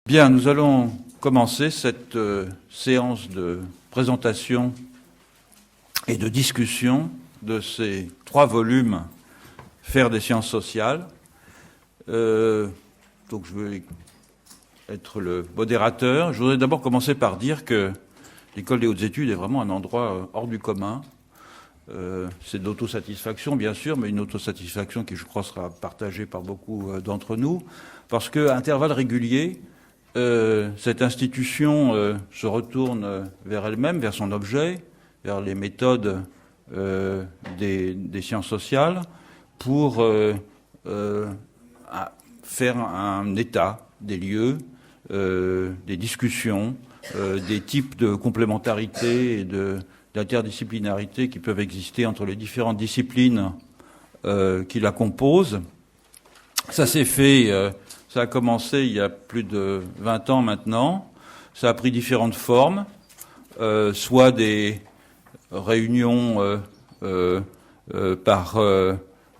Bien, nous allons commencer cette séance de présentation et de discussion de ces 3 volumes Faire des sciences sociales. Donc je vais être le modérateur. Je voudrais d'abord commencer par dire que l'École des hautes études est vraiment un endroit hors du commun. C'est de l'autosatisfaction, bien sûr, mais une autosatisfaction qui, je crois, sera partagée par beaucoup d'entre nous, parce qu'à intervalles réguliers, cette institution se retourne vers elle-même, vers son objet, vers les méthodes des sciences sociales, pour faire un état des lieux, des discussions, des types de complémentarité et d'interdisciplinarité qui peuvent exister entre les différentes disciplines qui la composent. Ça s'est fait... Ça a commencé il y a plus de 20 ans maintenant. Ça a pris différentes formes, soit des réunions par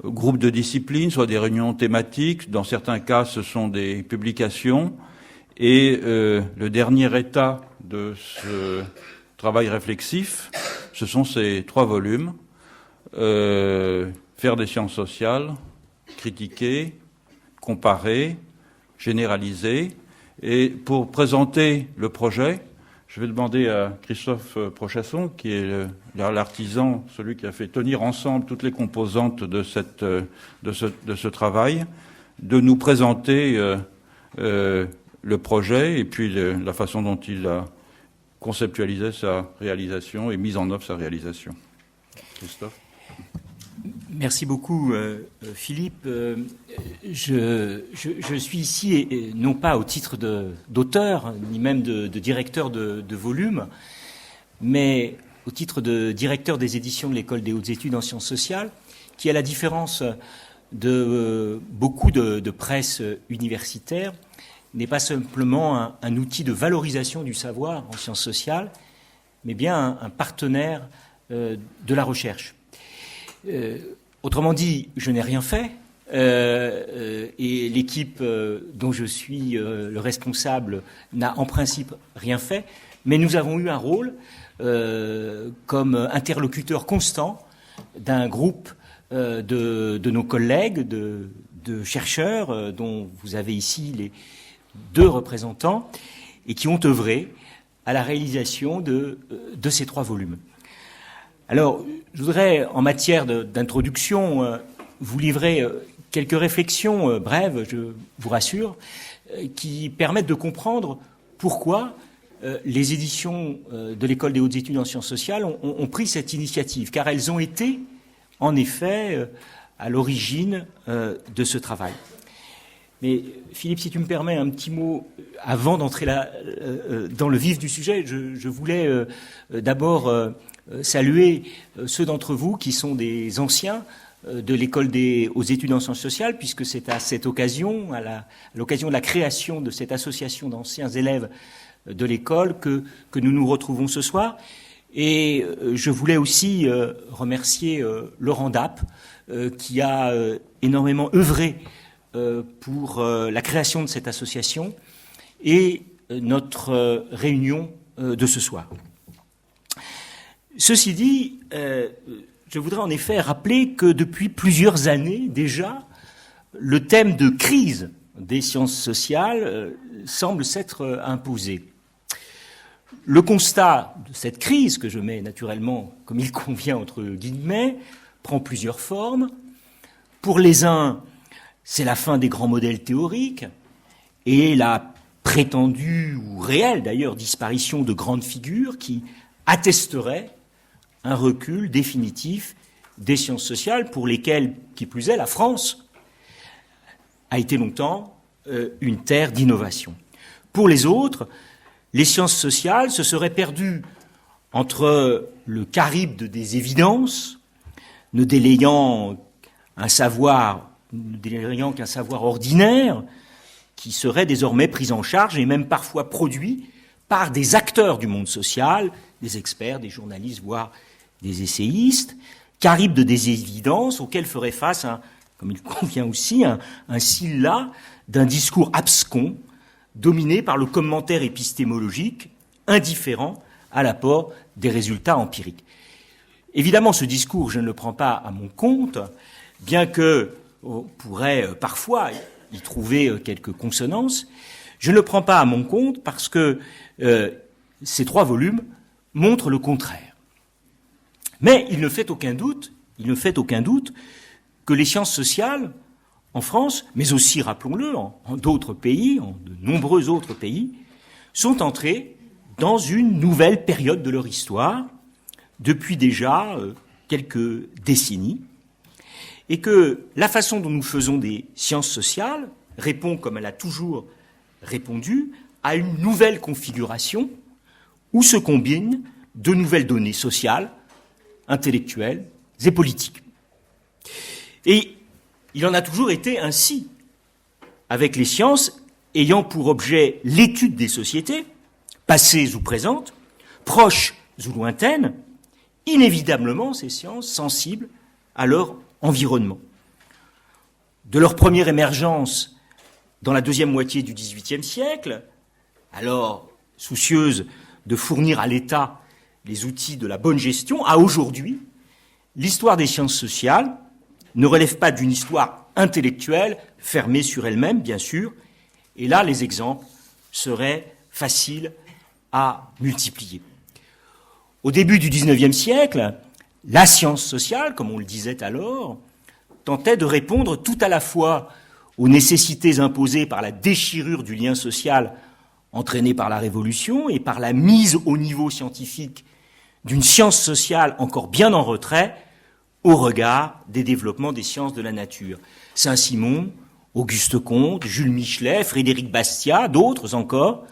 groupe de disciplines, soit des réunions thématiques. Dans certains cas, ce sont des publications. Et le dernier état de ce travail réflexif, ce sont ces 3 volumes. Faire des sciences sociales, critiquer, comparer, généralisé. Et pour présenter le projet, je vais demander à Christophe Prochasson, qui est l'artisan, celui qui a fait tenir ensemble toutes les composantes de ce travail, de nous présenter le projet et puis la façon dont il a conceptualisé sa réalisation et mis en œuvre sa réalisation. Christophe. Merci beaucoup, Philippe. Je suis ici, non pas au titre d'auteur, ni même de directeur de volume, mais au titre de directeur des éditions de l'École des hautes études en sciences sociales, qui, à la différence de beaucoup de presse universitaire, n'est pas simplement un outil de valorisation du savoir en sciences sociales, mais bien un partenaire de la recherche. Autrement dit, je n'ai rien fait et l'équipe dont je suis le responsable n'a en principe rien fait, mais nous avons eu un rôle comme interlocuteur constant d'un groupe de nos collègues, de chercheurs dont vous avez ici les 2 représentants et qui ont œuvré à la réalisation de ces 3 volumes. Alors, je voudrais, en matière d'introduction, vous livrer quelques réflexions brèves, je vous rassure, qui permettent de comprendre pourquoi les éditions de l'École des hautes études en sciences sociales ont pris cette initiative, car elles ont été, en effet, à l'origine de ce travail. Mais Philippe, si tu me permets un petit mot, avant d'entrer là, dans le vif du sujet, je voulais d'abord... saluer ceux d'entre vous qui sont des anciens de l'École des hautes études en sciences sociales, puisque c'est à cette occasion, à l'occasion de la création de cette association d'anciens élèves de l'école que nous nous retrouvons ce soir. Et je voulais aussi remercier Laurent Dapp, qui a énormément œuvré pour la création de cette association et notre réunion de ce soir. Ceci dit, je voudrais en effet rappeler que depuis plusieurs années déjà, le thème de crise des sciences sociales semble s'être imposé. Le constat de cette crise, que je mets naturellement comme il convient entre guillemets, prend plusieurs formes. Pour les uns, c'est la fin des grands modèles théoriques et la prétendue ou réelle d'ailleurs disparition de grandes figures qui attesteraient un recul définitif des sciences sociales pour lesquelles, qui plus est, la France a été longtemps une terre d'innovation. Pour les autres, les sciences sociales se seraient perdues entre le Charybde des évidences, ne délayant qu'un savoir ordinaire, qui serait désormais pris en charge et même parfois produit par des acteurs du monde social, des experts, des journalistes, voire des essayistes, Charybde des évidences auxquelles ferait face, comme il convient aussi, un sylla d'un discours abscon dominée par le commentaire épistémologique, indifférent à l'apport des résultats empiriques. Évidemment, ce discours, je ne le prends pas à mon compte, bien que on pourrait parfois y trouver quelques consonances. Je ne le prends pas à mon compte parce que ces 3 volumes montrent le contraire. Mais il ne fait aucun doute que les sciences sociales, en France, mais aussi, rappelons-le, en d'autres pays, en de nombreux autres pays, sont entrées dans une nouvelle période de leur histoire, depuis déjà quelques décennies, et que la façon dont nous faisons des sciences sociales répond, comme elle a toujours répondu, à une nouvelle configuration où se combinent de nouvelles données sociales, intellectuelles et politiques. Et il en a toujours été ainsi, avec les sciences ayant pour objet l'étude des sociétés, passées ou présentes, proches ou lointaines, inévitablement ces sciences sensibles à leur environnement. De leur première émergence dans la deuxième moitié du XVIIIe siècle, alors soucieuse de fournir à l'État les outils de la bonne gestion, à aujourd'hui, l'histoire des sciences sociales ne relève pas d'une histoire intellectuelle fermée sur elle-même, bien sûr, et là, les exemples seraient faciles à multiplier. Au début du XIXe siècle, la science sociale, comme on le disait alors, tentait de répondre tout à la fois aux nécessités imposées par la déchirure du lien social entraînée par la Révolution et par la mise au niveau scientifique d'une science sociale encore bien en retrait au regard des développements des sciences de la nature. Saint-Simon, Auguste Comte, Jules Michelet, Frédéric Bastiat, d'autres encore,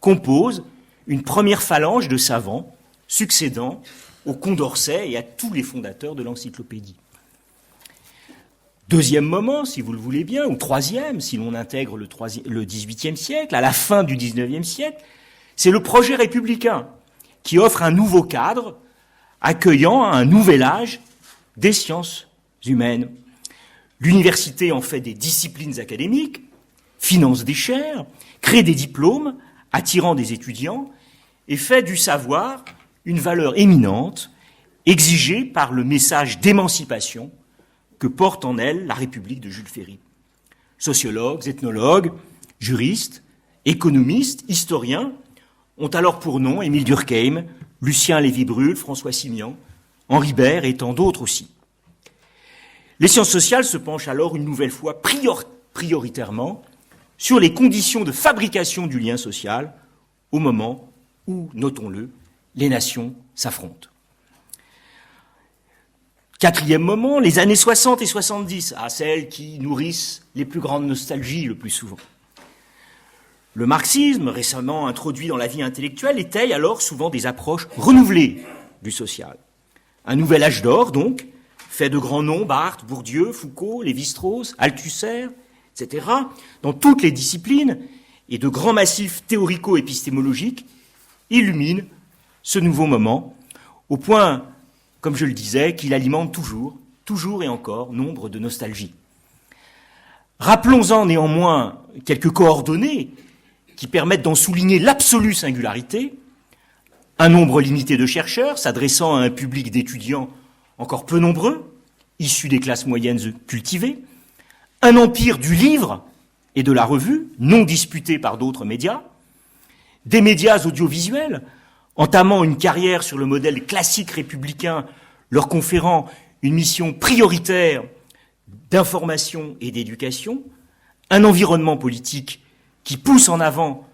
composent une première phalange de savants succédant au Condorcet et à tous les fondateurs de l'encyclopédie. Deuxième moment, si vous le voulez bien, ou troisième, si l'on intègre le XVIIIe siècle, à la fin du XIXe siècle, c'est le projet républicain qui offre un nouveau cadre accueillant un nouvel âge des sciences humaines. L'université en fait des disciplines académiques, finance des chaires, crée des diplômes attirant des étudiants et fait du savoir une valeur éminente exigée par le message d'émancipation que porte en elle la République de Jules Ferry. Sociologues, ethnologues, juristes, économistes, historiens ont alors pour nom Émile Durkheim, Lucien Lévy-Bruhl, François Simian, Henri Bert et tant d'autres aussi. Les sciences sociales se penchent alors une nouvelle fois prioritairement sur les conditions de fabrication du lien social au moment où, notons-le, les nations s'affrontent. Quatrième moment, les années 60 et 70, celles qui nourrissent les plus grandes nostalgies le plus souvent. Le marxisme, récemment introduit dans la vie intellectuelle, étaye alors souvent des approches renouvelées du social. Un nouvel âge d'or, donc, fait de grands noms, Barthes, Bourdieu, Foucault, Lévi-Strauss, Althusser, etc., dans toutes les disciplines, et de grands massifs théorico-épistémologiques illuminent ce nouveau moment, au point, comme je le disais, qu'il alimente toujours et encore, nombre de nostalgies. Rappelons-en néanmoins quelques coordonnées qui permettent d'en souligner l'absolue singularité. Un nombre limité de chercheurs s'adressant à un public d'étudiants encore peu nombreux, issus des classes moyennes cultivées, un empire du livre et de la revue, non disputé par d'autres médias, des médias audiovisuels entamant une carrière sur le modèle classique républicain, leur conférant une mission prioritaire d'information et d'éducation, un environnement politique qui pousse en avant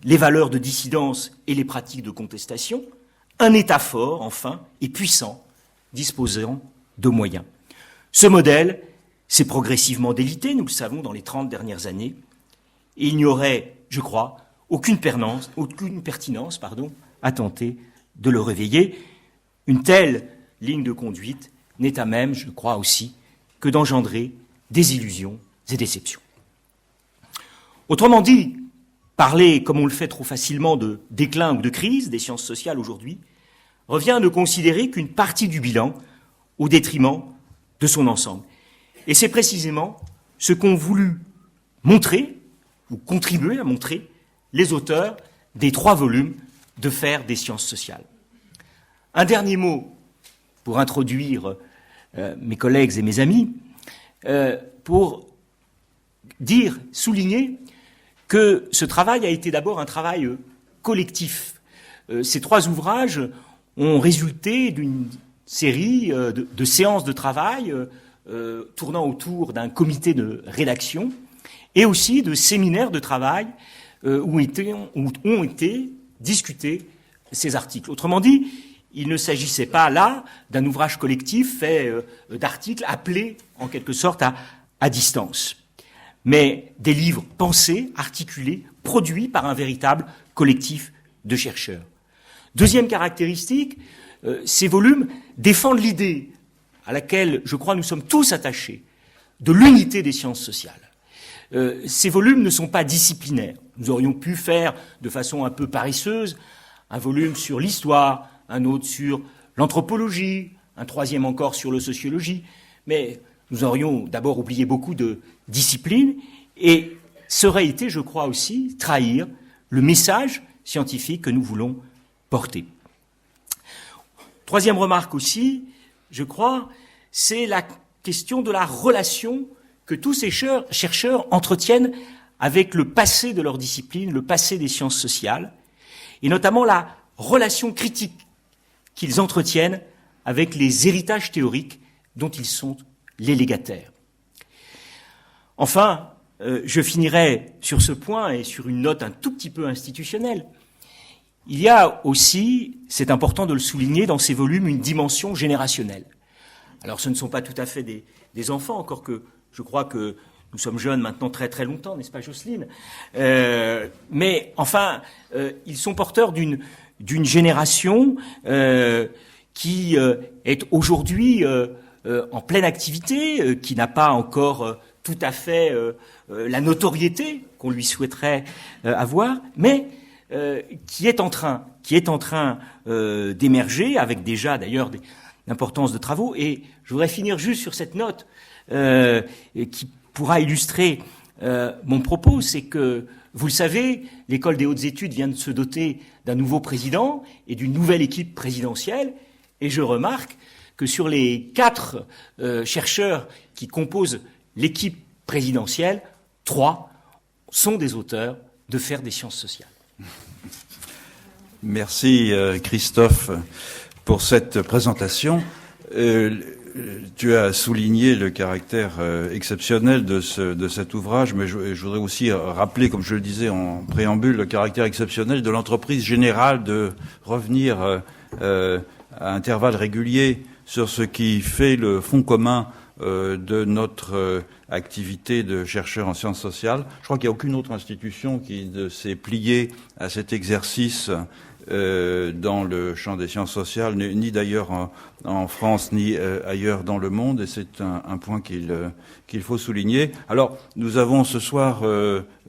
les valeurs de dissidence et les pratiques de contestation, un État fort, enfin, et puissant, disposant de moyens. Ce modèle s'est progressivement délité, nous le savons, dans les 30 dernières années, et il n'y aurait, je crois, aucune pertinence à tenter de le réveiller. Une telle ligne de conduite n'est à même, je crois aussi, que d'engendrer des illusions et déceptions. Autrement dit, parler, comme on le fait trop facilement, de déclin ou de crise des sciences sociales aujourd'hui, revient à ne considérer qu'une partie du bilan au détriment de son ensemble. Et c'est précisément ce qu'ont voulu montrer, ou contribuer à montrer, les auteurs des 3 volumes de Faire des sciences sociales. Un dernier mot pour introduire mes collègues et mes amis, pour souligner que ce travail a été d'abord un travail collectif. Ces 3 ouvrages ont résulté d'une série de séances de travail tournant autour d'un comité de rédaction et aussi de séminaires de travail où ont été discutés ces articles. Autrement dit, il ne s'agissait pas là d'un ouvrage collectif fait d'articles appelés en quelque sorte à distance, mais des livres pensés, articulés, produits par un véritable collectif de chercheurs. Deuxième caractéristique, ces volumes défendent l'idée à laquelle, je crois, nous sommes tous attachés, de l'unité des sciences sociales. Ces volumes ne sont pas disciplinaires. Nous aurions pu faire, de façon un peu paresseuse, un volume sur l'histoire, un autre sur l'anthropologie, un 3e encore sur la sociologie, mais nous aurions d'abord oublié beaucoup de disciplines et ça aurait été, je crois aussi, trahir le message scientifique que nous voulons porter. 3e remarque aussi, je crois, c'est la question de la relation que tous ces chercheurs entretiennent avec le passé de leur discipline, le passé des sciences sociales, et notamment la relation critique qu'ils entretiennent avec les héritages théoriques dont ils sont les légataires. Enfin, je finirai sur ce point et sur une note un tout petit peu institutionnelle. Il y a aussi, c'est important de le souligner, dans ces volumes, une dimension générationnelle. Alors ce ne sont pas tout à fait des enfants, encore que je crois que nous sommes jeunes maintenant très très longtemps, n'est-ce pas Jocelyne ? Mais enfin, ils sont porteurs d'une génération qui est aujourd'hui en pleine activité, qui n'a pas encore tout à fait la notoriété qu'on lui souhaiterait avoir, mais qui est en train d'émerger, avec déjà d'ailleurs l'importance de travaux. Et je voudrais finir juste sur cette note qui pourra illustrer mon propos, c'est que, vous le savez, l'École des hautes études vient de se doter d'un nouveau président et d'une nouvelle équipe présidentielle, et je remarque que sur les 4 chercheurs qui composent l'équipe présidentielle, 3 sont des auteurs de Faire des sciences sociales. Merci Christophe pour cette présentation. Tu as souligné le caractère exceptionnel de cet ouvrage, mais je voudrais aussi rappeler, comme je le disais en préambule, le caractère exceptionnel de l'entreprise générale de revenir à intervalles réguliers sur ce qui fait le fond commun de notre activité de chercheur en sciences sociales. Je crois qu'il n'y a aucune autre institution qui ne s'est pliée à cet exercice dans le champ des sciences sociales, ni d'ailleurs en France, ni ailleurs dans le monde, et c'est un point qu'il faut souligner. Alors, nous avons ce soir,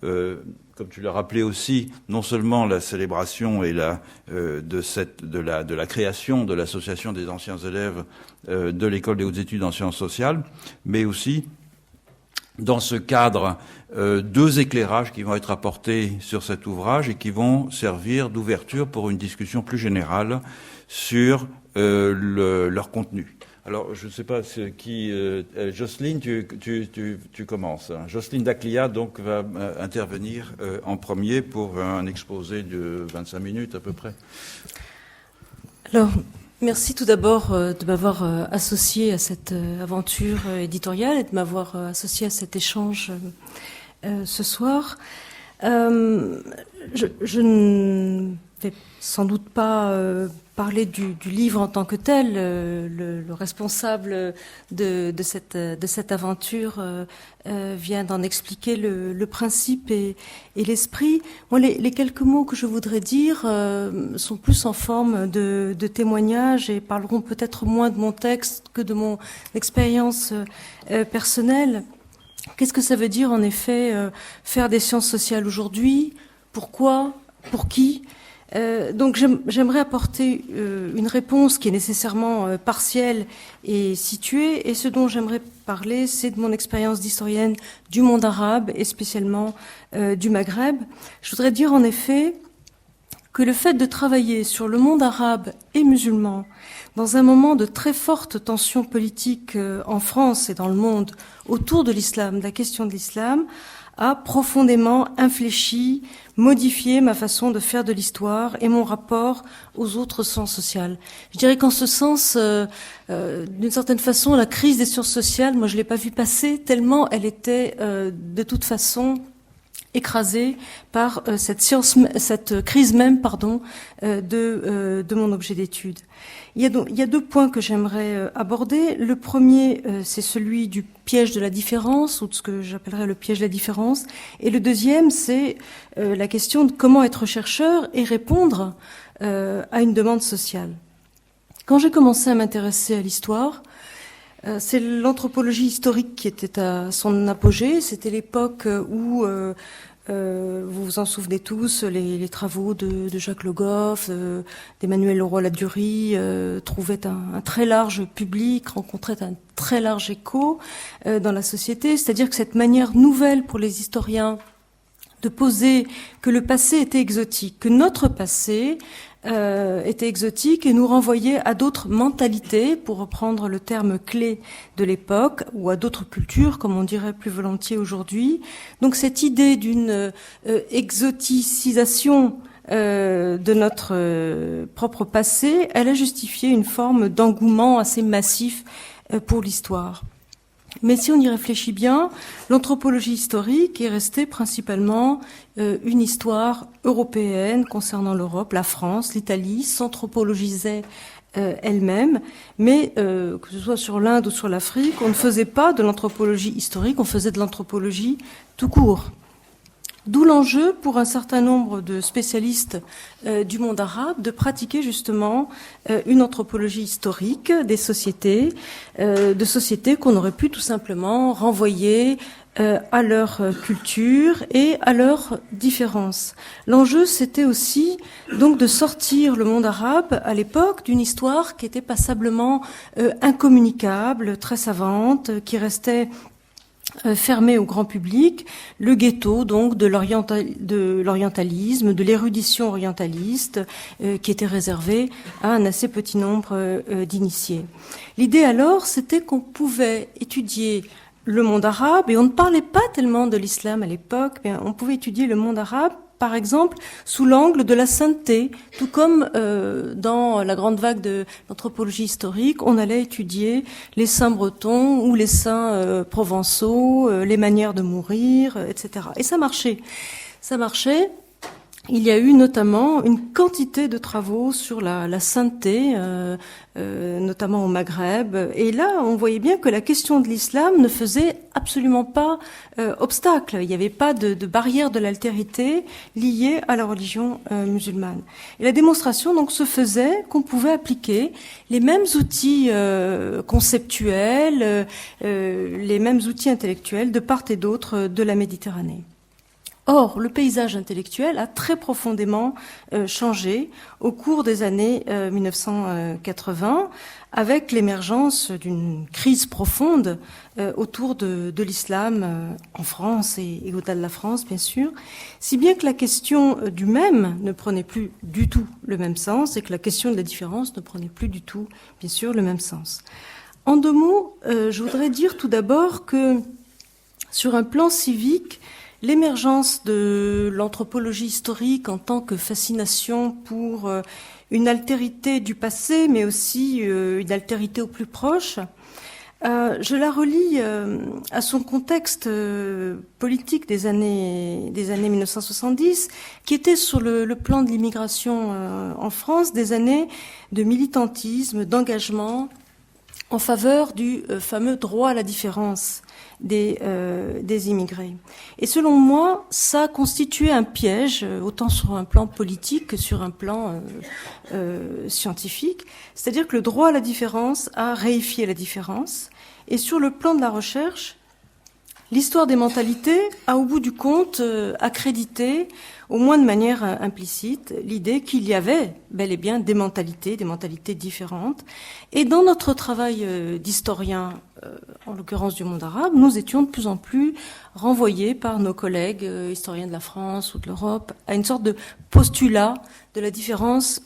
comme tu l'as rappelé aussi, non seulement la célébration et de la création de l'association des anciens élèves de l'École des hautes études en sciences sociales, mais aussi, dans ce cadre, 2 éclairages qui vont être apportés sur cet ouvrage et qui vont servir d'ouverture pour une discussion plus générale sur leur contenu. Alors, je ne sais pas qui... Jocelyne, tu commences. Jocelyne Daclia, donc, va intervenir en premier pour un exposé de 25 minutes à peu près. Alors, merci tout d'abord de m'avoir associé à cette aventure éditoriale et de m'avoir associé à cet échange ce soir. Je ne vais sans doute pas parler du livre en tant que tel. Le responsable de cette aventure vient d'en expliquer le principe et l'esprit. Moi, les quelques mots que je voudrais dire sont plus en forme de témoignage et parleront peut-être moins de mon texte que de mon expérience personnelle. Qu'est-ce que ça veut dire, en effet, faire des sciences sociales aujourd'hui ? Pourquoi ? Pour qui ? Donc j'aimerais apporter une réponse qui est nécessairement partielle et située, et ce dont j'aimerais parler, c'est de mon expérience d'historienne du monde arabe et spécialement du Maghreb. Je voudrais dire en effet que le fait de travailler sur le monde arabe et musulman dans un moment de très forte tension politique en France et dans le monde autour de l'islam, de la question de l'islam, a profondément infléchi, modifié ma façon de faire de l'histoire et mon rapport aux autres sciences sociales. Je dirais qu'en ce sens, d'une certaine façon, la crise des sciences sociales, moi je l'ai pas vue passer tellement elle était de toute façon écrasée par cette crise même, de mon objet d'étude. Il y a deux points que j'aimerais aborder. Le premier, c'est celui du piège de la différence, ou de ce que j'appellerais le piège de la différence. Et le deuxième, c'est la question de comment être chercheur et répondre à une demande sociale. Quand j'ai commencé à m'intéresser à l'histoire, c'est l'anthropologie historique qui était à son apogée. C'était l'époque où vous vous en souvenez tous, les travaux de Jacques Le Goff, d'Emmanuel Leroy-Ladurie trouvaient un très large public, rencontraient un très large écho dans la société. C'est-à-dire que cette manière nouvelle pour les historiens de poser que le passé était exotique, que notre passé était exotique et nous renvoyait à d'autres mentalités, pour reprendre le terme clé de l'époque, ou à d'autres cultures, comme on dirait plus volontiers aujourd'hui. Donc cette idée d'une exoticisation de notre propre passé, elle a justifié une forme d'engouement assez massif pour l'histoire. Mais si on y réfléchit bien, l'anthropologie historique est restée principalement une histoire européenne concernant l'Europe, la France, l'Italie, s'anthropologisait elle-même, mais que ce soit sur l'Inde ou sur l'Afrique, on ne faisait pas de l'anthropologie historique, on faisait de l'anthropologie tout court. D'où l'enjeu pour un certain nombre de spécialistes du monde arabe de pratiquer justement une anthropologie historique des sociétés, de sociétés qu'on aurait pu tout simplement renvoyer à leur culture et à leurs différences. L'enjeu, c'était aussi donc de sortir le monde arabe à l'époque d'une histoire qui était passablement incommunicable, très savante, qui restait fermé au grand public, le ghetto donc de l'orientalisme, de l'érudition orientaliste qui était réservé à un assez petit nombre d'initiés. L'idée alors, c'était qu'on pouvait étudier le monde arabe, et on ne parlait pas tellement de l'islam à l'époque, mais on pouvait étudier le monde arabe, par exemple, sous l'angle de la sainteté, tout comme dans la grande vague de l'anthropologie historique, on allait étudier les saints bretons ou les saints provençaux, les manières de mourir, etc. Et ça marchait. Ça marchait. Il y a eu notamment une quantité de travaux sur la sainteté, notamment au Maghreb. Et là, on voyait bien que la question de l'islam ne faisait absolument pas obstacle. Il n'y avait pas de barrière de l'altérité liée à la religion musulmane. Et la démonstration donc se faisait qu'on pouvait appliquer les mêmes outils conceptuels, les mêmes outils intellectuels de part et d'autre de la Méditerranée. Or, le paysage intellectuel a très profondément changé au cours des années 1980, avec l'émergence d'une crise profonde autour de l'islam en France et au-delà de la France, bien sûr, si bien que la question du même ne prenait plus du tout le même sens et que la question de la différence ne prenait plus du tout, bien sûr, le même sens. En deux mots, je voudrais dire tout d'abord que sur un plan civique, l'émergence de l'anthropologie historique en tant que fascination pour une altérité du passé, mais aussi une altérité au plus proche, je la relie à son contexte politique des années 1970, qui était sur le plan de l'immigration en France, des années de militantisme, d'engagement en faveur du fameux droit à la différence des immigrés. Et selon moi, ça constituait un piège, autant sur un plan politique que sur un plan scientifique. C'est-à-dire que le droit à la différence a réifié la différence. Et sur le plan de la recherche, l'histoire des mentalités a, au bout du compte, accrédité au moins de manière implicite, l'idée qu'il y avait bel et bien des mentalités différentes. Et dans notre travail d'historien, en l'occurrence du monde arabe, nous étions de plus en plus renvoyés par nos collègues historiens de la France ou de l'Europe à une sorte de postulat de la différence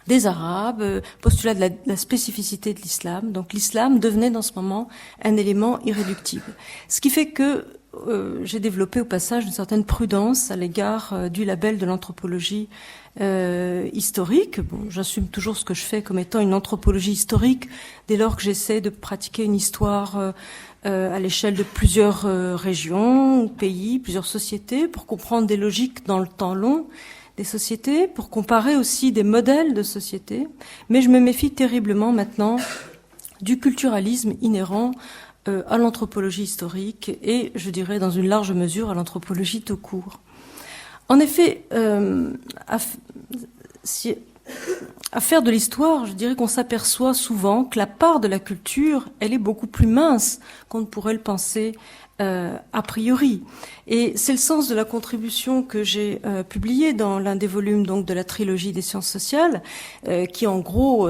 des Arabes, postulat de la spécificité de l'islam. Donc l'islam devenait dans ce moment un élément irréductible. Ce qui fait que j'ai développé au passage une certaine prudence à l'égard du label de l'anthropologie historique. Bon, j'assume toujours ce que je fais comme étant une anthropologie historique dès lors que j'essaie de pratiquer une histoire à l'échelle de plusieurs régions, pays, plusieurs sociétés, pour comprendre des logiques dans le temps long des sociétés, pour comparer aussi des modèles de société. Mais je me méfie terriblement maintenant du culturalisme inhérent à l'anthropologie historique et, je dirais, dans une large mesure, à l'anthropologie tout court. En effet, à faire de l'histoire, je dirais qu'on s'aperçoit souvent que la part de la culture, elle est beaucoup plus mince qu'on ne pourrait le penser a priori. Et c'est le sens de la contribution que j'ai publiée dans l'un des volumes donc de la trilogie des sciences sociales, qui en gros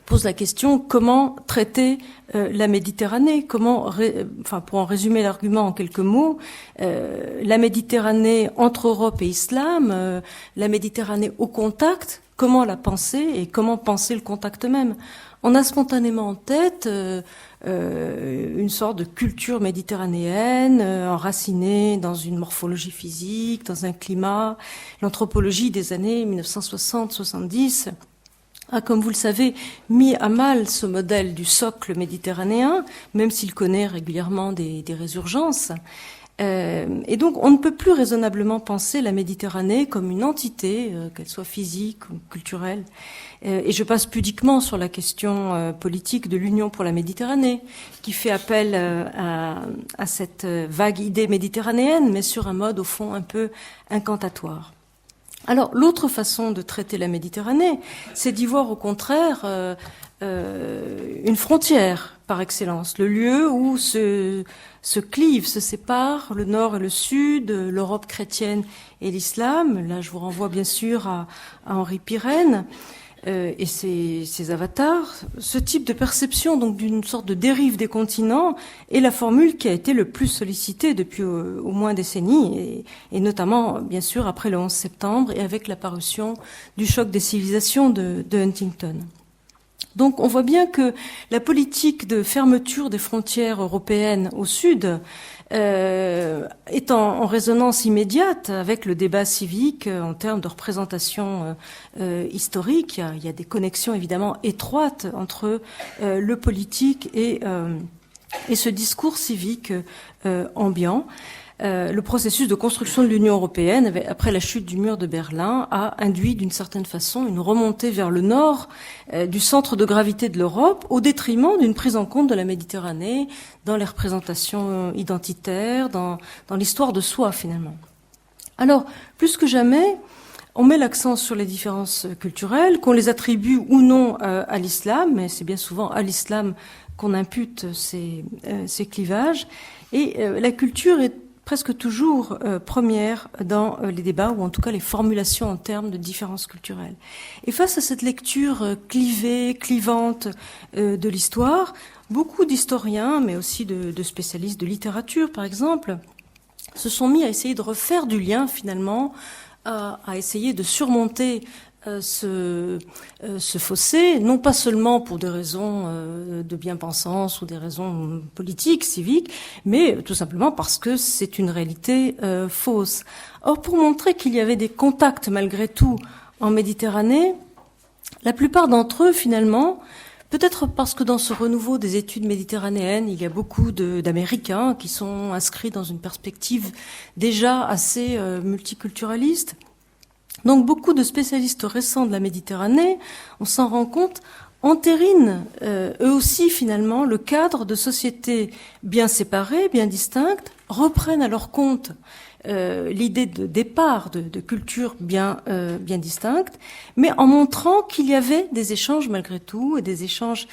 pose la question comment traiter la Méditerranée, pour en résumer l'argument en quelques mots, la Méditerranée entre Europe et Islam, la Méditerranée au contact, comment la penser et comment penser le contact même. On a spontanément en tête une sorte de culture méditerranéenne, enracinée dans une morphologie physique, dans un climat. L'anthropologie des années 1960-70 a, comme vous le savez, mis à mal ce modèle du socle méditerranéen, même s'il connaît régulièrement des résurgences. Et donc, on ne peut plus raisonnablement penser la Méditerranée comme une entité, qu'elle soit physique ou culturelle. Et je passe pudiquement sur la question politique de l'Union pour la Méditerranée, qui fait appel à cette vague idée méditerranéenne, mais sur un mode, au fond, un peu incantatoire. Alors, l'autre façon de traiter la Méditerranée, c'est d'y voir, au contraire, une frontière par excellence, le lieu où se clivent, se séparent le nord et le sud, l'Europe chrétienne et l'islam. Là, je vous renvoie bien sûr à Henri Pirenne et ses avatars. Ce type de perception, donc d'une sorte de dérive des continents, est la formule qui a été le plus sollicitée depuis au moins décennies, et notamment, bien sûr, après le 11 septembre et avec la parution du choc des civilisations de Huntington. Donc on voit bien que la politique de fermeture des frontières européennes au sud est en résonance immédiate avec le débat civique en termes de représentation historique. Il y a des connexions évidemment étroites entre le politique et ce discours civique ambiant. Le processus de construction de l'Union européenne, après la chute du mur de Berlin, a induit d'une certaine façon une remontée vers le nord du centre de gravité de l'Europe, au détriment d'une prise en compte de la Méditerranée dans les représentations identitaires, dans l'histoire de soi finalement. Alors, plus que jamais, on met l'accent sur les différences culturelles, qu'on les attribue ou non à l'islam, mais c'est bien souvent à l'islam qu'on impute ces clivages, et la culture est presque toujours première dans les débats, ou en tout cas les formulations en termes de différences culturelles. Et face à cette lecture clivante de l'histoire, beaucoup d'historiens, mais aussi de spécialistes de littérature, par exemple, se sont mis à essayer de refaire du lien, finalement, à essayer de surmonter ce fossé, non pas seulement pour des raisons de bien-pensance ou des raisons politiques, civiques, mais tout simplement parce que c'est une réalité fausse. Or, pour montrer qu'il y avait des contacts malgré tout en Méditerranée, la plupart d'entre eux, finalement, peut-être parce que dans ce renouveau des études méditerranéennes, il y a beaucoup d'Américains qui sont inscrits dans une perspective déjà assez multiculturaliste. Donc beaucoup de spécialistes récents de la Méditerranée, on s'en rend compte, entérinent eux aussi finalement le cadre de sociétés bien séparées, bien distinctes, reprennent à leur compte l'idée de départ de cultures bien distinctes, mais en montrant qu'il y avait des échanges malgré tout, et des échanges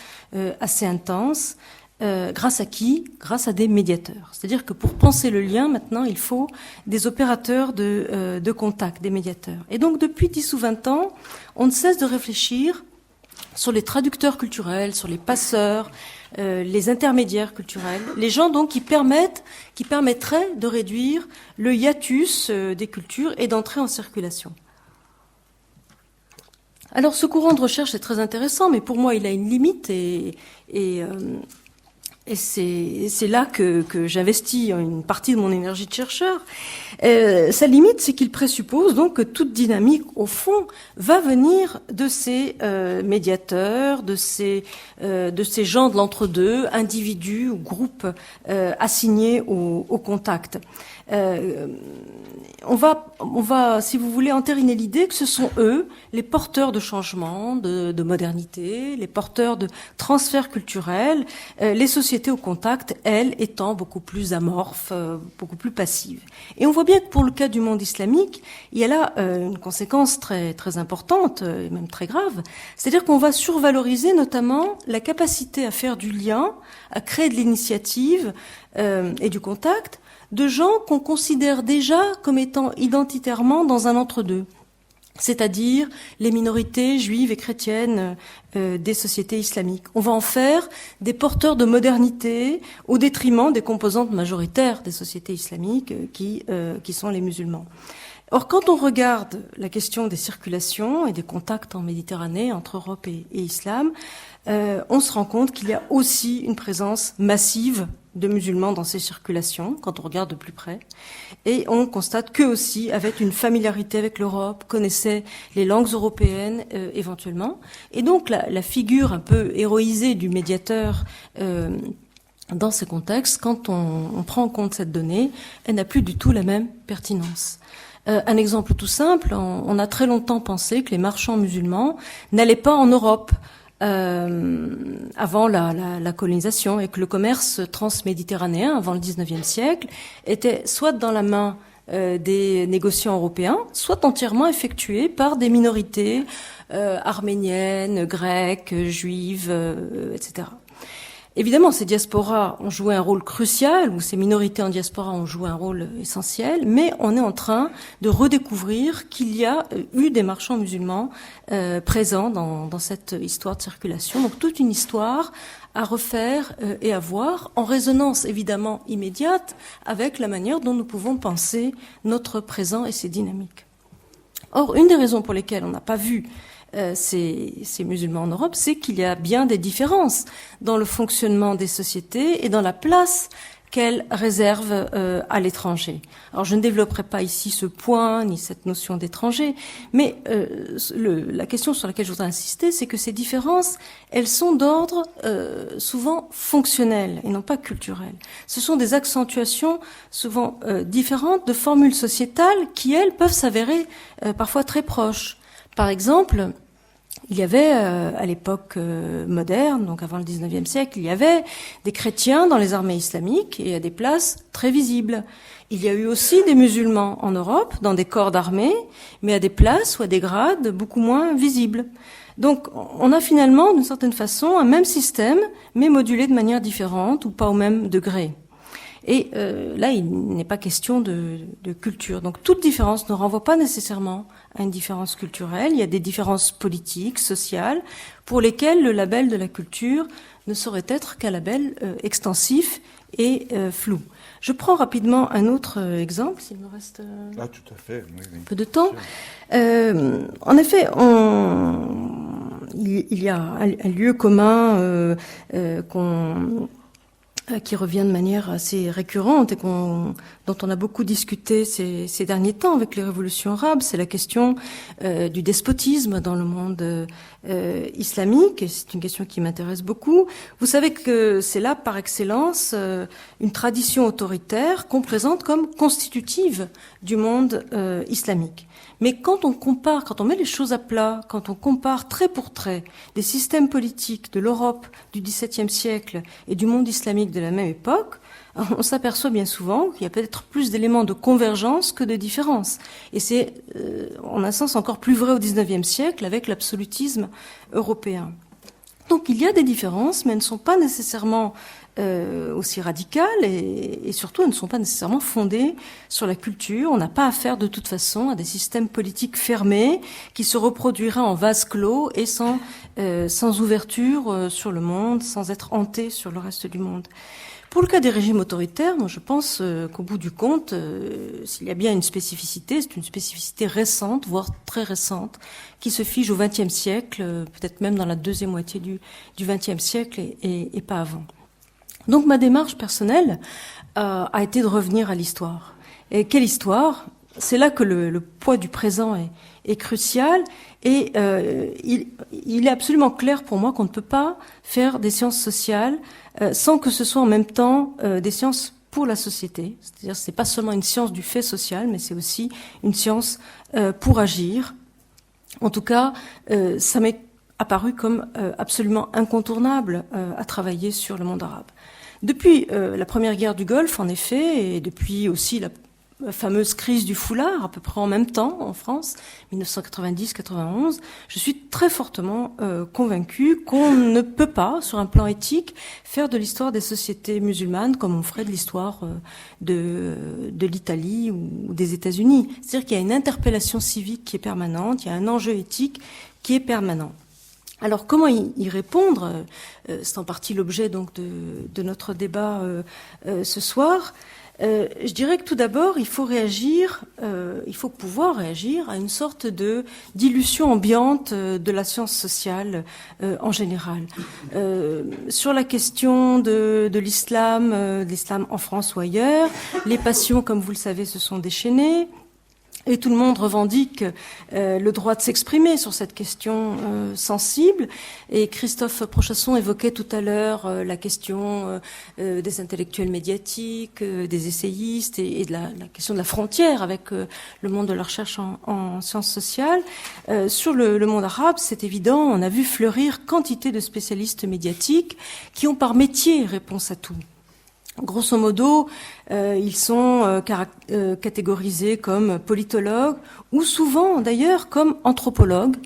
assez intenses, grâce à qui? Grâce à des médiateurs. C'est-à-dire que pour penser le lien, maintenant, il faut des opérateurs de contact, des médiateurs. Et donc, depuis 10 ou 20 ans, on ne cesse de réfléchir sur les traducteurs culturels, sur les passeurs, les intermédiaires culturels, les gens donc qui permettraient de réduire le hiatus des cultures et d'entrer en circulation. Alors, ce courant de recherche est très intéressant, mais pour moi, il a une limite et c'est là que j'investis une partie de mon énergie de chercheur. Sa limite, c'est qu'il présuppose donc que toute dynamique, au fond, va venir de ces médiateurs, de ces gens de l'entre-deux, individus ou groupes assignés au contact. On va, si vous voulez, entériner l'idée que ce sont eux, les porteurs de changement, de modernité, les porteurs de transferts culturels, les sociétés au contact, elles, étant beaucoup plus amorphes, beaucoup plus passives. Et on voit bien que pour le cas du monde islamique, il y a là une conséquence très, très importante, et même très grave. C'est-à-dire qu'on va survaloriser notamment la capacité à faire du lien, à créer de l'initiative et du contact, de gens qu'on considère déjà comme étant identitairement dans un entre-deux, c'est-à-dire les minorités juives et chrétiennes des sociétés islamiques. On va en faire des porteurs de modernité au détriment des composantes majoritaires des sociétés islamiques qui sont les musulmans. Or, quand on regarde la question des circulations et des contacts en Méditerranée entre Europe et islam, on se rend compte qu'il y a aussi une présence massive de musulmans dans ces circulations, quand on regarde de plus près. Et on constate qu'eux aussi avaient une familiarité avec l'Europe, connaissaient les langues européennes éventuellement. Et donc la figure un peu héroïsée du médiateur dans ces contextes, quand on prend en compte cette donnée, elle n'a plus du tout la même pertinence. Un exemple tout simple, on a très longtemps pensé que les marchands musulmans n'allaient pas en Europe avant la colonisation, et que le commerce transméditerranéen avant le XIXe siècle était soit dans la main des négociants européens, soit entièrement effectué par des minorités arméniennes, grecques, juives, etc. Évidemment, ces diasporas ont joué un rôle crucial, ou ces minorités en diaspora ont joué un rôle essentiel, mais on est en train de redécouvrir qu'il y a eu des marchands musulmans présents dans cette histoire de circulation. Donc toute une histoire à refaire et à voir, en résonance évidemment immédiate avec la manière dont nous pouvons penser notre présent et ses dynamiques. Or, une des raisons pour lesquelles on n'a pas vu ces musulmans en Europe, c'est qu'il y a bien des différences dans le fonctionnement des sociétés et dans la place qu'elles réservent à l'étranger. Alors je ne développerai pas ici ce point ni cette notion d'étranger, mais la question sur laquelle je voudrais insister, c'est que ces différences, elles sont d'ordre souvent fonctionnel et non pas culturel. Ce sont des accentuations souvent différentes de formules sociétales qui, elles, peuvent s'avérer parfois très proches. Par exemple, il y avait, à l'époque moderne, donc avant le XIXe siècle, il y avait des chrétiens dans les armées islamiques et à des places très visibles. Il y a eu aussi des musulmans en Europe, dans des corps d'armée, mais à des places ou à des grades beaucoup moins visibles. Donc, on a finalement, d'une certaine façon, un même système, mais modulé de manière différente ou pas au même degré. Et là, il n'est pas question de culture. Donc toute différence ne renvoie pas nécessairement à une différence culturelle. Il y a des différences politiques, sociales, pour lesquelles le label de la culture ne saurait être qu'un label extensif et flou. Je prends rapidement un autre exemple, s'il me reste tout à fait, oui. Un peu de temps. En effet, il y a un lieu commun qui revient de manière assez récurrente et dont on a beaucoup discuté ces derniers temps avec les révolutions arabes, c'est la question du despotisme dans le monde islamique, et c'est une question qui m'intéresse beaucoup. Vous savez que c'est là, par excellence, une tradition autoritaire qu'on présente comme constitutive du monde islamique. Mais quand on met les choses à plat, quand on compare trait pour trait des systèmes politiques de l'Europe du XVIIe siècle et du monde islamique de la même époque, on s'aperçoit bien souvent qu'il y a peut-être plus d'éléments de convergence que de différence. Et c'est, en un sens, encore plus vrai au XIXe siècle avec l'absolutisme européen. Donc il y a des différences, mais elles ne sont pas nécessairement aussi radicales et surtout elles ne sont pas nécessairement fondées sur la culture. On n'a pas affaire de toute façon à des systèmes politiques fermés qui se reproduiraient en vase clos et sans ouverture sur le monde, sans être hantés sur le reste du monde. Pour le cas des régimes autoritaires, moi je pense qu'au bout du compte, s'il y a bien une spécificité, c'est une spécificité récente, voire très récente, qui se fige au XXe siècle, peut-être même dans la deuxième moitié du XXe siècle et pas avant. Donc ma démarche personnelle a été de revenir à l'histoire. Et quelle histoire ? C'est là que le poids du présent est crucial et il est absolument clair pour moi qu'on ne peut pas faire des sciences sociales sans que ce soit en même temps des sciences pour la société. C'est-à-dire c'est pas seulement une science du fait social, mais c'est aussi une science pour agir. En tout cas, ça m'est apparu comme absolument incontournable à travailler sur le monde arabe. Depuis la première guerre du Golfe, en effet, et depuis aussi la fameuse crise du foulard, à peu près en même temps en France, 1990-91, je suis très fortement convaincue qu'on ne peut pas, sur un plan éthique, faire de l'histoire des sociétés musulmanes comme on ferait de l'histoire de l'Italie ou des États-Unis. C'est-à-dire qu'il y a une interpellation civique qui est permanente, il y a un enjeu éthique qui est permanent. Alors comment y répondre ? C'est en partie l'objet donc de notre débat ce soir. Je dirais que tout d'abord, il faut pouvoir réagir à une sorte de dilution ambiante de la science sociale en général. Sur la question de l'islam en France ou ailleurs, les passions, comme vous le savez, se sont déchaînées. Et tout le monde revendique le droit de s'exprimer sur cette question sensible. Et Christophe Prochasson évoquait tout à l'heure la question des intellectuels médiatiques, des essayistes et de la question de la frontière avec le monde de la recherche en sciences sociales. Sur le monde arabe, c'est évident, on a vu fleurir quantité de spécialistes médiatiques qui ont par métier réponse à tout. Grosso modo, ils sont catégorisés comme politologues ou souvent d'ailleurs comme anthropologues.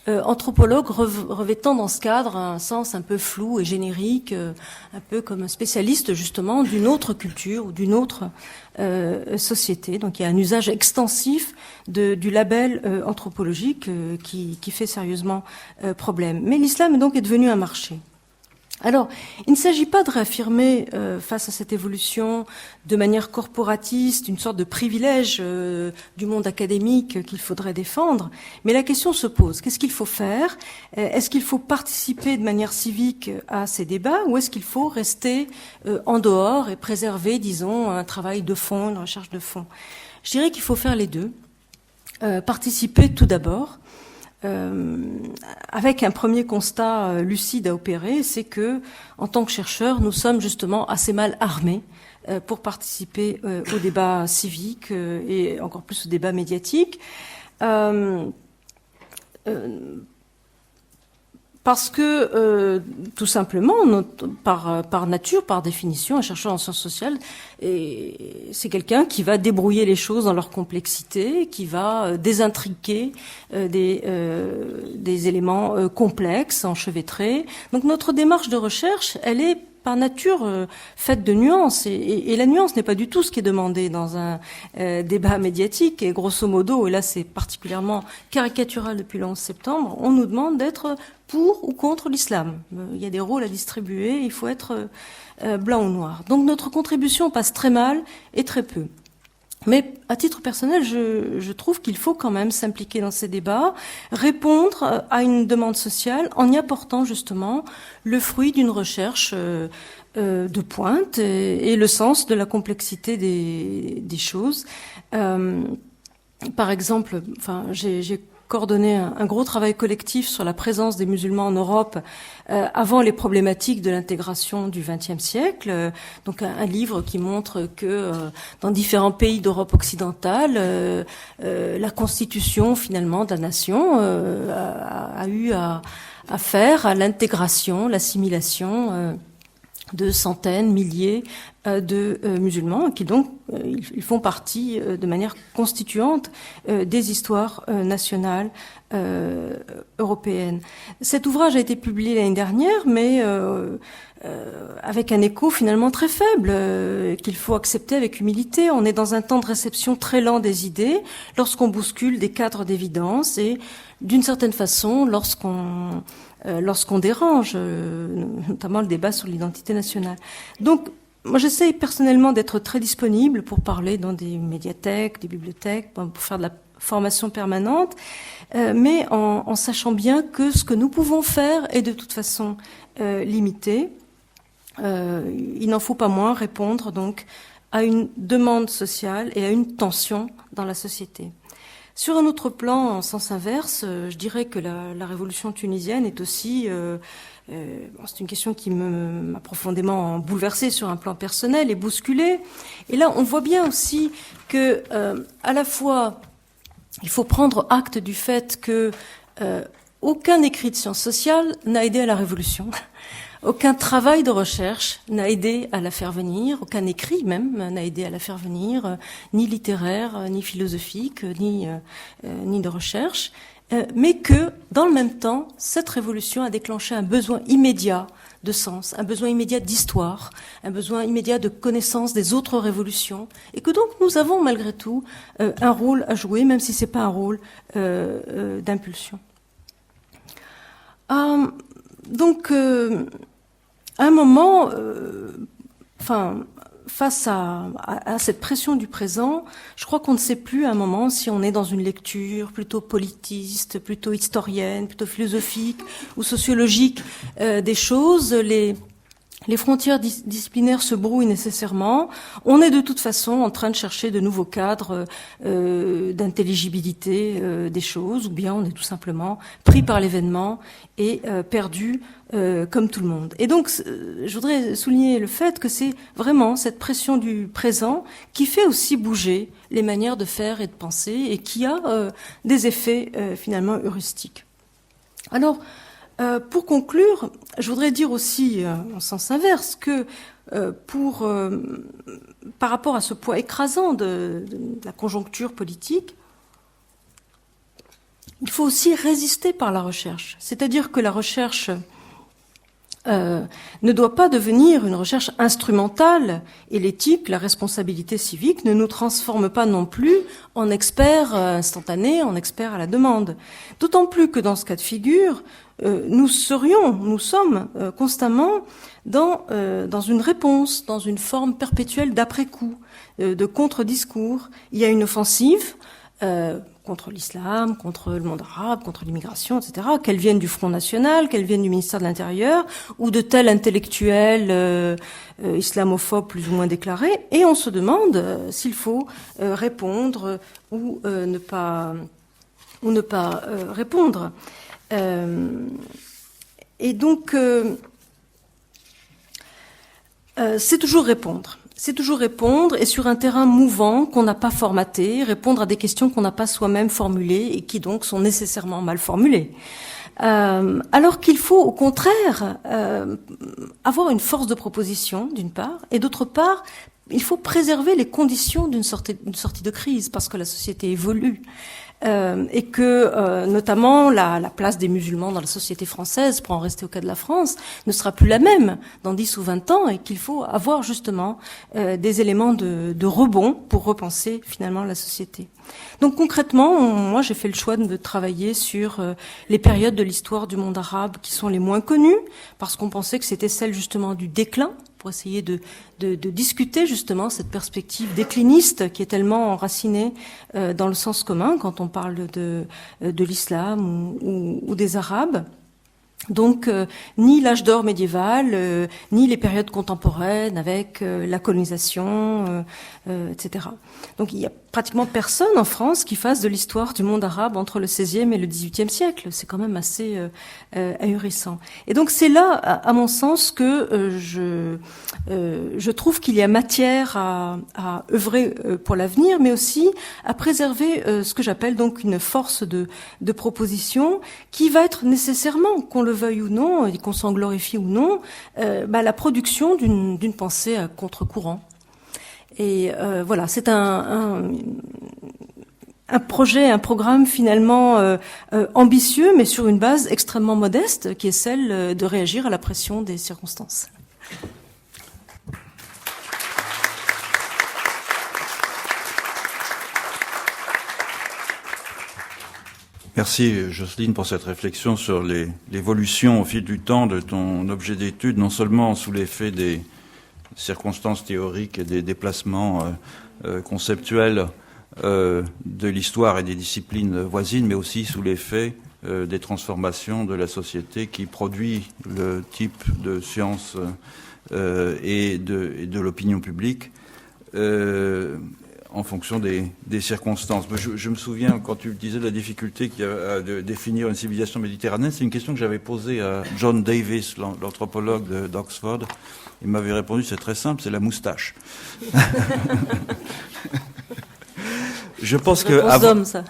Anthropologues revêtant dans ce cadre un sens un peu flou et générique, un peu comme un spécialiste justement d'une autre culture ou d'une autre société. Donc il y a un usage extensif du label anthropologique qui fait sérieusement problème. Mais l'islam donc est devenu un marché. Alors, il ne s'agit pas de réaffirmer face à cette évolution de manière corporatiste une sorte de privilège du monde académique qu'il faudrait défendre, mais la question se pose. Qu'est-ce qu'il faut faire ? Est-ce qu'il faut participer de manière civique à ces débats ou est-ce qu'il faut rester en dehors et préserver, disons, un travail de fond, une recherche de fond ? Je dirais qu'il faut faire les deux. Participer tout d'abord. Avec un premier constat lucide à opérer, c'est que, en tant que chercheurs, nous sommes justement assez mal armés pour participer au débat civique et encore plus au débat médiatique. Parce que, tout simplement, par nature, par définition, un chercheur en sciences sociales, c'est quelqu'un qui va débrouiller les choses dans leur complexité, qui va désintriquer des éléments complexes, enchevêtrés. Donc notre démarche de recherche, elle est par nature faite de nuances et la nuance n'est pas du tout ce qui est demandé dans un débat médiatique et grosso modo, et là c'est particulièrement caricatural depuis le 11 septembre, on nous demande d'être pour ou contre l'islam. Il y a des rôles à distribuer, il faut être blanc ou noir. Donc notre contribution passe très mal et très peu. Mais à titre personnel, je trouve qu'il faut quand même s'impliquer dans ces débats, répondre à une demande sociale en y apportant justement le fruit d'une recherche de pointe et le sens de la complexité des choses. Par exemple, j'ai coordonné un gros travail collectif sur la présence des musulmans en Europe avant les problématiques de l'intégration du XXe siècle. Donc un livre qui montre que dans différents pays d'Europe occidentale, la constitution finalement de la nation a eu à faire à l'intégration, l'assimilation de centaines, milliers de musulmans, qui donc ils font partie de manière constituante des histoires nationales européennes. Cet ouvrage a été publié l'année dernière, mais avec un écho finalement très faible, qu'il faut accepter avec humilité. On est dans un temps de réception très lent des idées, lorsqu'on bouscule des cadres d'évidence et, d'une certaine façon, lorsqu'on dérange, notamment le débat sur l'identité nationale. Donc, moi, j'essaye personnellement d'être très disponible pour parler dans des médiathèques, des bibliothèques, pour faire de la formation permanente, mais en sachant bien que ce que nous pouvons faire est de toute façon limité. Il n'en faut pas moins répondre donc à une demande sociale et à une tension dans la société. Sur un autre plan, en sens inverse, je dirais que la révolution tunisienne est aussi... c'est une question qui m'a profondément bouleversée sur un plan personnel et bousculée. Et là, on voit bien aussi que, à la fois, il faut prendre acte du fait que aucun écrit de sciences sociales n'a aidé à la révolution. Aucun travail de recherche n'a aidé à la faire venir, aucun écrit même n'a aidé à la faire venir, ni littéraire, ni philosophique, ni de recherche, mais que, dans le même temps, cette révolution a déclenché un besoin immédiat de sens, un besoin immédiat d'histoire, un besoin immédiat de connaissance des autres révolutions, et que donc nous avons malgré tout un rôle à jouer, même si c'est pas un rôle d'impulsion. Donc, à un moment, face à cette pression du présent, je crois qu'on ne sait plus à un moment si on est dans une lecture plutôt politiste, plutôt historienne, plutôt philosophique ou sociologique des choses. Les frontières disciplinaires se brouillent nécessairement. On est de toute façon en train de chercher de nouveaux cadres d'intelligibilité des choses, ou bien on est tout simplement pris par l'événement et perdu comme tout le monde. Et donc, je voudrais souligner le fait que c'est vraiment cette pression du présent qui fait aussi bouger les manières de faire et de penser et qui a des effets finalement heuristiques. Alors, pour conclure, je voudrais dire aussi, en sens inverse, que par rapport à ce poids écrasant de la conjoncture politique, il faut aussi résister par la recherche. C'est-à-dire que la recherche ne doit pas devenir une recherche instrumentale, et l'éthique, la responsabilité civique ne nous transforme pas non plus en experts instantanés, en experts à la demande. D'autant plus que dans ce cas de figure, nous sommes constamment dans une réponse, dans une forme perpétuelle d'après-coup, de contre-discours. Il y a une offensive contre l'islam, contre le monde arabe, contre l'immigration, etc., qu'elles viennent du Front National, qu'elles viennent du ministère de l'Intérieur, ou de tels intellectuels islamophobes plus ou moins déclarés, et on se demande s'il faut répondre ou ne pas répondre. Et donc, c'est toujours répondre. C'est toujours répondre, et sur un terrain mouvant qu'on n'a pas formaté, répondre à des questions qu'on n'a pas soi-même formulées et qui donc sont nécessairement mal formulées. Alors qu'il faut au contraire avoir une force de proposition d'une part, et d'autre part, il faut préserver les conditions d'une sortie de crise, parce que la société évolue. Et que notamment la place des musulmans dans la société française, pour en rester au cas de la France, ne sera plus la même dans 10 ou 20 ans, et qu'il faut avoir justement des éléments de rebond pour repenser finalement la société. Donc concrètement, moi j'ai fait le choix de travailler sur les périodes de l'histoire du monde arabe qui sont les moins connues, parce qu'on pensait que c'était celle justement du déclin, pour essayer de discuter justement cette perspective décliniste qui est tellement enracinée dans le sens commun quand on parle de l'islam ou des Arabes. Donc, ni l'âge d'or médiéval, ni les périodes contemporaines avec la colonisation, etc. Donc, il y a pratiquement personne en France qui fasse de l'histoire du monde arabe entre le XVIe et le XVIIIe siècle. C'est quand même assez ahurissant. Et donc c'est là, à mon sens, que je trouve qu'il y a matière à œuvrer pour l'avenir, mais aussi à préserver ce que j'appelle donc une force de proposition qui va être nécessairement, qu'on le veuille ou non, et qu'on s'en glorifie ou non, la production d'une pensée à contre-courant. Et voilà, c'est un projet, un programme finalement ambitieux, mais sur une base extrêmement modeste, qui est celle de réagir à la pression des circonstances. Merci Jocelyne pour cette réflexion sur l'évolution au fil du temps de ton objet d'étude, non seulement sous l'effet des circonstances théoriques et des déplacements conceptuels de l'histoire et des disciplines voisines, mais aussi sous l'effet des transformations de la société qui produit le type de sciences et de l'opinion publique en fonction des circonstances. Je me souviens, quand tu disais de la difficulté qu'il y a de définir une civilisation méditerranéenne, c'est une question que j'avais posée à John Davis, l'anthropologue d'Oxford. Il m'avait répondu, c'est très simple, c'est la moustache. Je pense que... Réponse d'homme, ça.